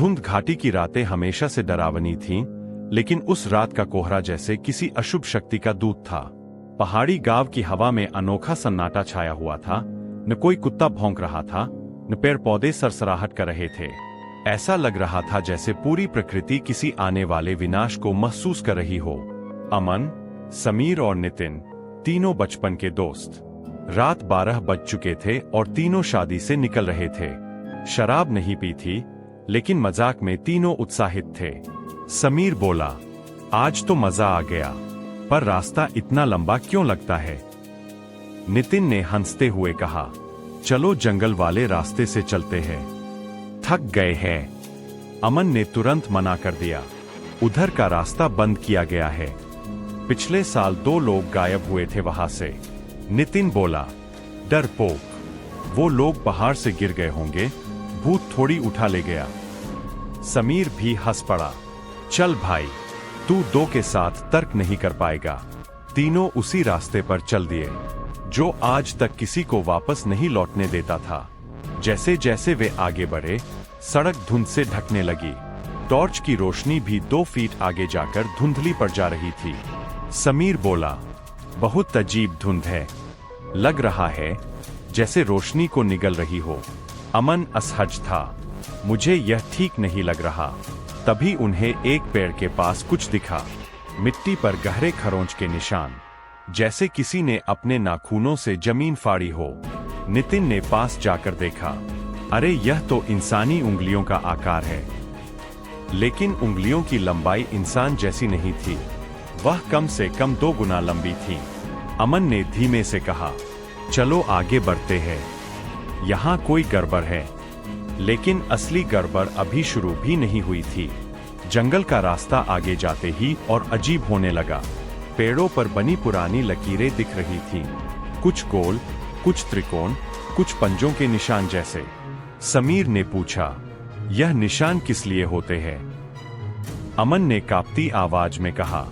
धुंध घाटी की रातें हमेशा से डरावनी थीं, लेकिन उस रात का कोहरा जैसे किसी अशुभ शक्ति का दूत था। पहाड़ी गांव की हवा में अनोखा सन्नाटा छाया हुआ था। न कोई कुत्ता भौंक रहा था, न पेड़ पौधे सरसराहट कर रहे थे। ऐसा लग रहा था जैसे पूरी प्रकृति किसी आने वाले विनाश को महसूस कर रही हो। अमन, समीर और नितिन, तीनों बचपन के दोस्त। रात 12 बज चुके थे और तीनों शादी से निकल रहे थे। शराब नहीं पी थी, लेकिन मजाक में तीनों उत्साहित थे। समीर बोला, आज तो मजा आ गया, पर रास्ता इतना लंबा क्यों लगता है? नितिन ने हंसते हुए कहा, चलो जंगल वाले रास्ते से चलते हैं, थक गए हैं। अमन ने तुरंत मना कर दिया, उधर का रास्ता बंद किया गया है। पिछले साल 2 लोग गायब हुए थे वहां से। नितिन बोला, डरपोक, वो लोग पहाड़ से गिर गए होंगे, भूत थोड़ी उठा ले गया। समीर भी हंस पड़ा, चल भाई, तू 2 के साथ तर्क नहीं कर पाएगा। तीनों उसी रास्ते पर चल दिए, जो आज तक किसी को वापस नहीं लौटने देता था। जैसे जैसे वे आगे बढ़े, सड़क धुंध से ढकने लगी। टॉर्च की रोशनी भी 2 फीट आगे जाकर धुंधली पड़ जा रही थी। समीर बोला, बहुत अजीब धुंध है, लग रहा है जैसे रोशनी को निगल रही हो। अमन असहज था, मुझे यह ठीक नहीं लग रहा। तभी उन्हें एक पेड़ के पास कुछ दिखा, मिट्टी पर गहरे खरोंच के निशान, जैसे किसी ने अपने नाखूनों से जमीन फाड़ी हो। नितिन ने पास जाकर देखा, अरे यह तो इंसानी उंगलियों का आकार है। लेकिन उंगलियों की लंबाई इंसान जैसी नहीं थी, वह कम से कम 2 गुना लंबी थी। अमन ने धीमे से कहा, चलो आगे बढ़ते हैं, यहाँ कोई गड़बड़ है। लेकिन असली गड़बड़ अभी शुरू भी नहीं हुई थी। जंगल का रास्ता आगे जाते ही और अजीब होने लगा। पेड़ों पर बनी पुरानी लकीरें दिख रही थीं, कुछ गोल, कुछ त्रिकोण, कुछ पंजों के निशान जैसे। समीर ने पूछा, यह निशान किस लिए होते हैं? अमन ने कांपती आवाज में कहा,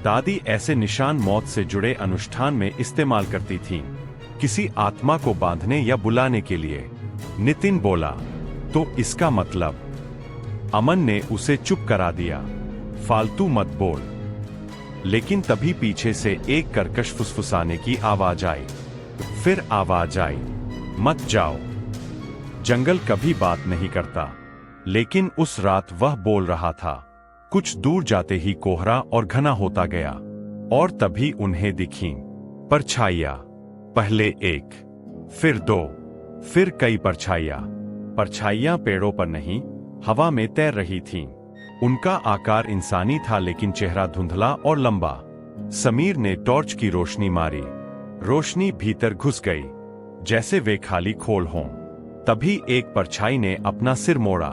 दादी ऐसे निशान मौत से जुड़े अनुष्ठान में इस्तेमाल करती थीं, किसी आत्मा को बांधने या बुलाने के लिए। नितिन बोला, तो इसका मतलब? अमन ने उसे चुप करा दिया, फालतू मत बोल। लेकिन तभी पीछे से एक कर्कश फुसफुसाने की आवाज आई। फिर आवाज आई, मत जाओ। जंगल कभी बात नहीं करता, लेकिन उस रात वह बोल रहा था। कुछ दूर जाते ही कोहरा और घना होता गया, और तभी उन्हें दिखीं परछाइयां। पहले 1, फिर 2, फिर कई परछाइयां। परछाइयां पेड़ों पर नहीं, हवा में तैर रही थीं। उनका आकार इंसानी था, लेकिन चेहरा धुंधला और लंबा। समीर ने टॉर्च की रोशनी मारी। रोशनी भीतर घुस गई, जैसे वे खाली खोल हों। तभी एक परछाई ने अपना सिर मोड़ा,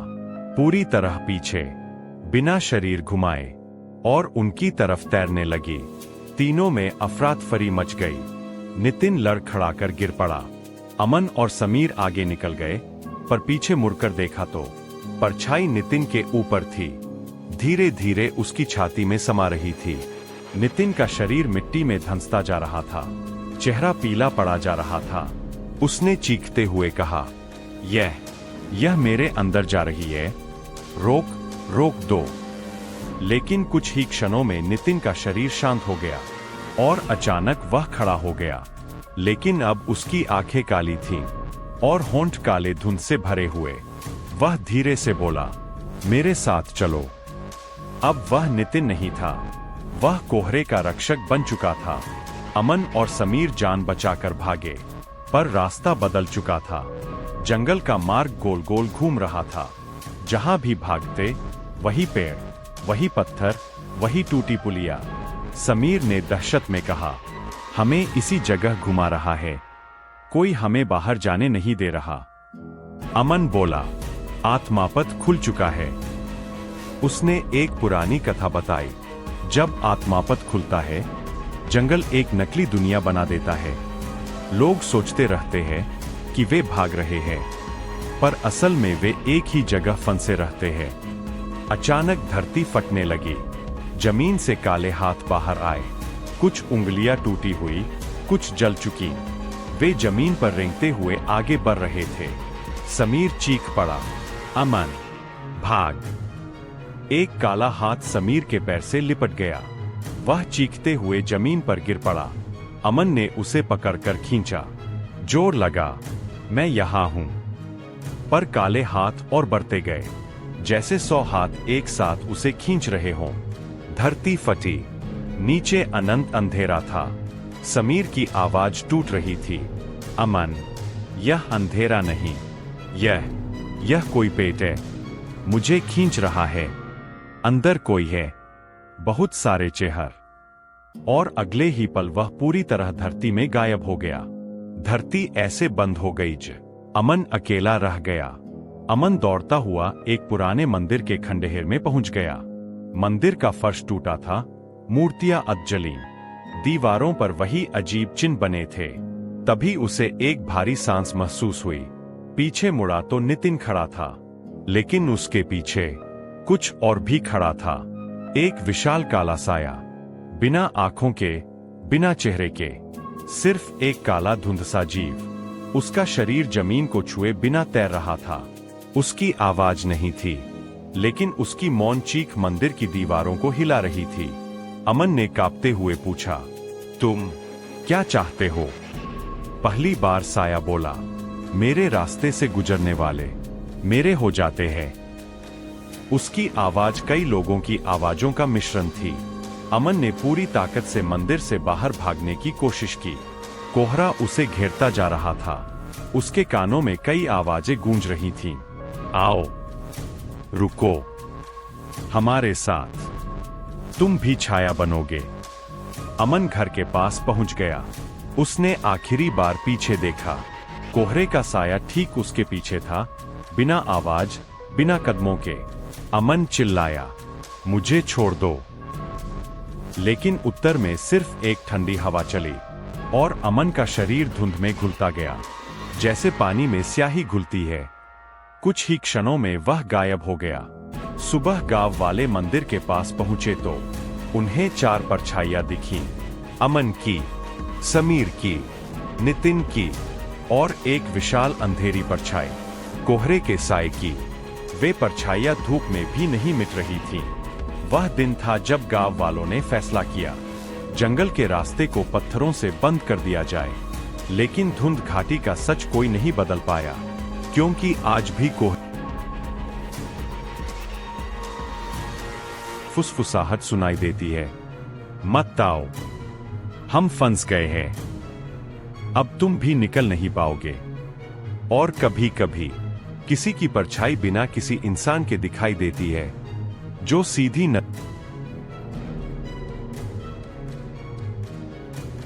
पूरी तरह पीछे, बिना शरीर घुमाए, और उनकी तरफ तैरने लगी। तीनों में अफरातफरी मच गई। नितिन लड़खड़ाकर गिर पड़ा। अमन और समीर आगे निकल गए, पर पीछे मुड़कर देखा तो परछाई नितिन के ऊपर थी, धीरे धीरे उसकी छाती में समा रही थी। नितिन का शरीर मिट्टी में धंसता जा रहा था, चेहरा पीला पड़ा जा रहा था। उसने चीखते हुए कहा, यह मेरे अंदर जा रही है, रोक दो। लेकिन कुछ ही क्षणों में नितिन का शरीर शांत हो गया, और अचानक वह खड़ा हो गया। लेकिन अब उसकी आंखें काली थीं, और होंठ काले धुंध से भरे हुए। वह धीरे से बोला, मेरे साथ चलो। अब वह नितिन नहीं था, वह कोहरे का रक्षक बन चुका था। अमन और समीर जान बचाकर भागे, पर रास्ता बदल चुका था। जंगल का मार्ग गोल गोल घूम रहा था। जहां भी भागते, वही पेड़, वही पत्थर, वही टूटी पुलिया। समीर ने दहशत में कहा, हमें इसी जगह घुमा रहा है, कोई हमें बाहर जाने नहीं दे रहा। अमन बोला, आत्मापथ खुल चुका है। उसने एक पुरानी कथा बताई। जब आत्मापथ खुलता है, जंगल एक नकली दुनिया बना देता है। लोग सोचते रहते हैं कि वे भाग रहे हैं, पर असल में वे एक ही जगह फंसे रहते हैं। अचानक धरती फटने लगी, जमीन से काले हाथ बाहर आए। कुछ उंगलियां टूटी हुई, कुछ जल चुकी। वे जमीन पर रेंगते हुए आगे बढ़ रहे थे। समीर चीख पड़ा, अमन भाग। एक काला हाथ समीर के पैर से लिपट गया। वह चीखते हुए जमीन पर गिर पड़ा। अमन ने उसे पकड़कर खींचा। जोर लगा, मैं यहां हूं। पर काले हाथ और बढ़ते गए, जैसे 100 हाथ एक साथ उसे खींच रहे हों। धरती फटी, नीचे अनंत अंधेरा था। समीर की आवाज टूट रही थी, अमन, यह अंधेरा नहीं, यह कोई पेट है, मुझे खींच रहा है। अंदर कोई है, बहुत सारे चेहर। और अगले ही पल वह पूरी तरह धरती में गायब हो गया। धरती ऐसे बंद हो गई ज अमन अकेला रह गया। अमन दौड़ता हुआ एक पुराने मंदिर के खंडहर में पहुंच गया। मंदिर का फर्श टूटा था, मूर्तियां अधजली, दीवारों पर वही अजीब चिन्ह बने थे। तभी उसे एक भारी सांस महसूस हुई। पीछे मुड़ा तो नितिन खड़ा था, लेकिन उसके पीछे कुछ और भी खड़ा था। एक विशाल काला साया, बिना आंखों के, बिना चेहरे के, सिर्फ एक काला धुंधसा जीव। उसका शरीर जमीन को छुए बिना तैर रहा था। उसकी आवाज नहीं थी, लेकिन उसकी मौन चीख मंदिर की दीवारों को हिला रही थी। अमन ने कांपते हुए पूछा, तुम क्या चाहते हो? पहली बार साया बोला, मेरे रास्ते से गुजरने वाले मेरे हो जाते हैं। उसकी आवाज कई लोगों की आवाजों का मिश्रण थी। अमन ने पूरी ताकत से मंदिर से बाहर भागने की कोशिश की। कोहरा उसे घेरता जा रहा था। उसके कानों में कई आवाजें गूंज रही थीं। आओ, रुको, हमारे साथ, तुम भी छाया बनोगे। अमन घर के पास पहुंच गया। उसने आखिरी बार पीछे देखा। कोहरे का साया ठीक उसके पीछे था, बिना आवाज, बिना कदमों के। अमन चिल्लाया, मुझे छोड़ दो। लेकिन उत्तर में सिर्फ एक ठंडी हवा चली और अमन का शरीर धुंध में घुलता गया, जैसे पानी में स्याही घुलती है। कुछ ही क्षणों में वह गायब हो गया। सुबह गांव वाले मंदिर के पास पहुंचे तो उन्हें 4 परछाइयां दिखीं। अमन की, समीर की, नितिन की और एक विशाल अंधेरी परछाई, कोहरे के साए की। वे परछाइयां धूप में भी नहीं मिट रही थीं। वह दिन था जब गांव वालों ने फैसला किया, जंगल के रास्ते को पत्थरों से बंद कर दिया जाए। लेकिन धुंध घाटी का सच कोई नहीं बदल पाया, क्योंकि आज भी फुसफुसाहट सुनाई देती है, मत आओ, हम फंस गए हैं, अब तुम भी निकल नहीं पाओगे। और कभी कभी किसी की परछाई बिना किसी इंसान के दिखाई देती है, जो सीधी न